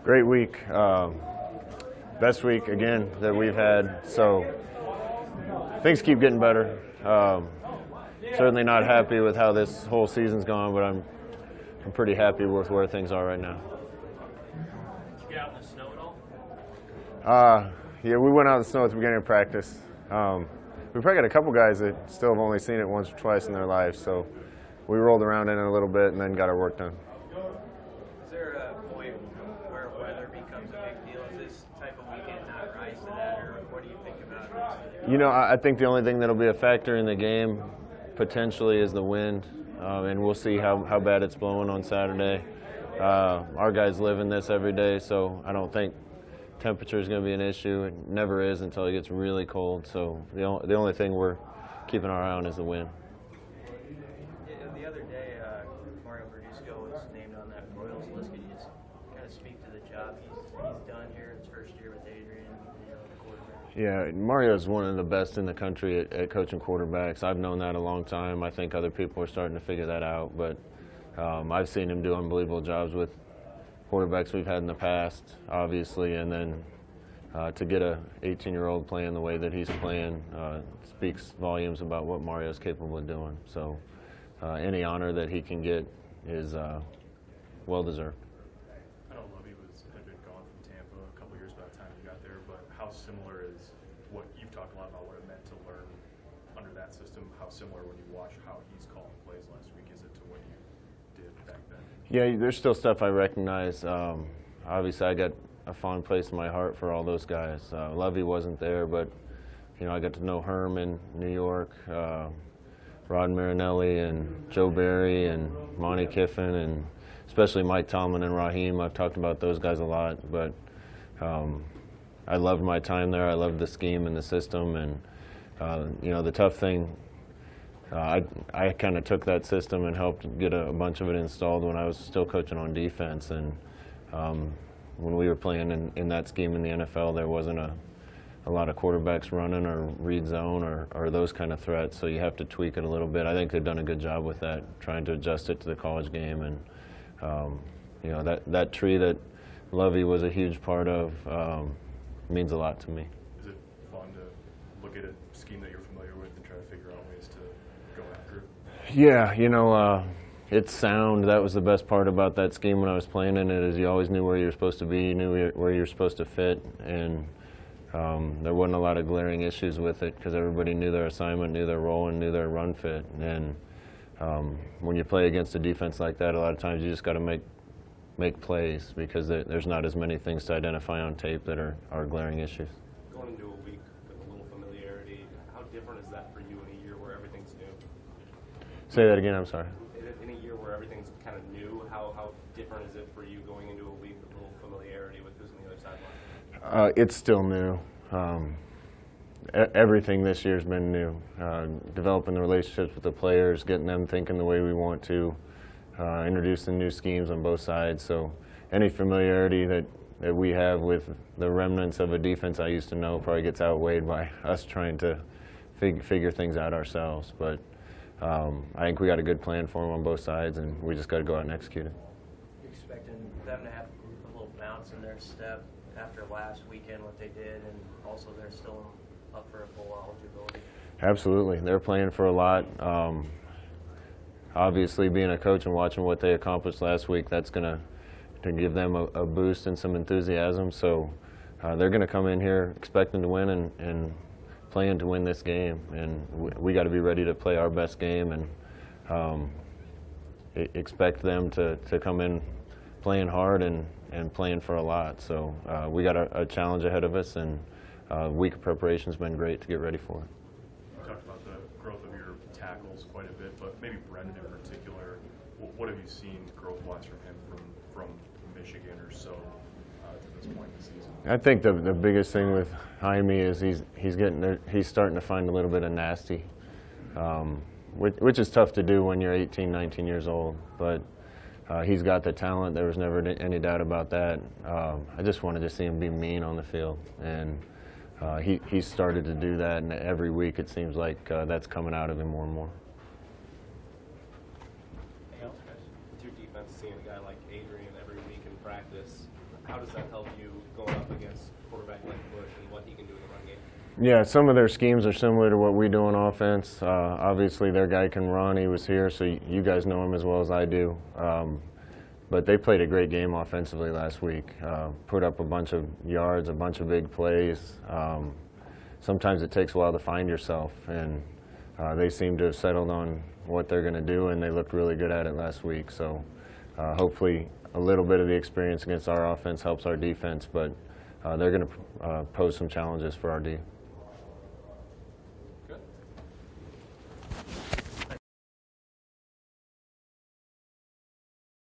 Great week. Best week, again, that we've had. So things keep getting better. Certainly not happy with how this whole season's gone, but I'm pretty happy with where things are right now. Did you get out in the snow at all? Yeah, we went out in the snow at the beginning of practice. We probably got a couple guys that still have only seen it once or twice in their lives, so we rolled around in it a little bit and then got our work done. Is there a point where weather becomes a big deal? Is this type of weekend not rise to that, or what do you think about it? You know, I think the only thing that'll be a factor in the game potentially is the wind, and we'll see how bad it's blowing on Saturday. Our guys live in this every day, so I don't think temperature is going to be an issue. It never is until it gets really cold. So the only thing we're keeping our eye on is the wind. The other day, Mario Verduzco was named on that Royals list. Could you just kind of speak to the job he's done here in his first year with Adrian, the quarterback? Yeah, Mario is one of the best in the country at coaching quarterbacks. I've known that a long time. I think other people are starting to figure that out, but I've seen him do unbelievable jobs with quarterbacks we've had in the past, obviously, and then to get a 18-year-old playing the way that he's playing speaks volumes about what Mario's capable of doing. So any honor that he can get is well-deserved. I know Lovie had been gone from Tampa a couple years by the time you got there, but how similar is what you've talked a lot about what it meant to learn under that system? How similar when you watch how he's calling plays last week is it to what you did back then? Yeah, there's still stuff I recognize. Obviously, I got a fond place in my heart for all those guys. Lovey wasn't there, but I got to know Herm in New York, Rod Marinelli and Joe Barry and Monty Kiffin, and especially Mike Tomlin and Raheem. I've talked about those guys a lot, but I loved my time there. I loved the scheme and the system, and the tough thing. I kind of took that system and helped get a bunch of it installed when I was still coaching on defense. And when we were playing in that scheme in the NFL, there wasn't a lot of quarterbacks running or read zone or those kind of threats. So you have to tweak it a little bit. I think they've done a good job with that, trying to adjust it to the college game. And that tree that Lovey was a huge part of means a lot to me. Is it fun to look at a scheme that you're familiar with and try to figure out ways to go after it? Yeah, it's sound. That was the best part about that scheme when I was playing in it, is you always knew where you were supposed to be, you knew where you were supposed to fit, and there wasn't a lot of glaring issues with it because everybody knew their assignment, knew their role, and knew their run fit. And when you play against a defense like that, a lot of times you just got to make plays because there's not as many things to identify on tape that are glaring issues. Going into a week with a little familiarity, how different is that for you in a year where everything's new? Say that again, I'm sorry. In a year where everything's kind of new, how different is it for you going into a week with a little familiarity with who's on the other sideline? It's still new. Everything this year's been new. Developing the relationships with the players, getting them thinking the way we want to, introducing new schemes on both sides. So any familiarity that we have with the remnants of a defense I used to know probably gets outweighed by us trying to figure things out ourselves. But I think we got a good plan for them on both sides, and we just got to go out and execute it. You're expecting them to have a little bounce in their step after last weekend, what they did, and also they're still up for a bowl eligibility. Absolutely. They're playing for a lot. Obviously, being a coach and watching what they accomplished last week, that's going to give them a boost and some enthusiasm. So they're going to come in here expecting to win and playing to win this game. And we got to be ready to play our best game and expect them to come in playing hard and playing for a lot. So we got a challenge ahead of us, and a week of preparation has been great to get ready for it. You talked about the growth of your tackles quite a bit, but maybe Brendan in particular, what have you seen growth-wise from him from Michigan or so to this point in the season? I think the biggest thing with Jaime is he's starting to find a little bit of nasty, which is tough to do when you're 18, 19 years old. But he's got the talent. There was never any doubt about that. I just wanted to see him be mean on the field, and he's started to do that. And every week it seems like that's coming out of him more and more. With your defense, seeing a guy like Adrian every week in practice, how does that help you going up against quarterback like Bush and what he can do in the run game? Yeah, some of their schemes are similar to what we do on offense. Obviously, their guy can run. He was here, so you guys know him as well as I do. But they played a great game offensively last week. Put up a bunch of yards, a bunch of big plays. Sometimes it takes a while to find yourself, and they seem to have settled on what they're going to do, and they looked really good at it last week. So hopefully a little bit of the experience against our offense helps our defense, but they're going to pose some challenges for our D.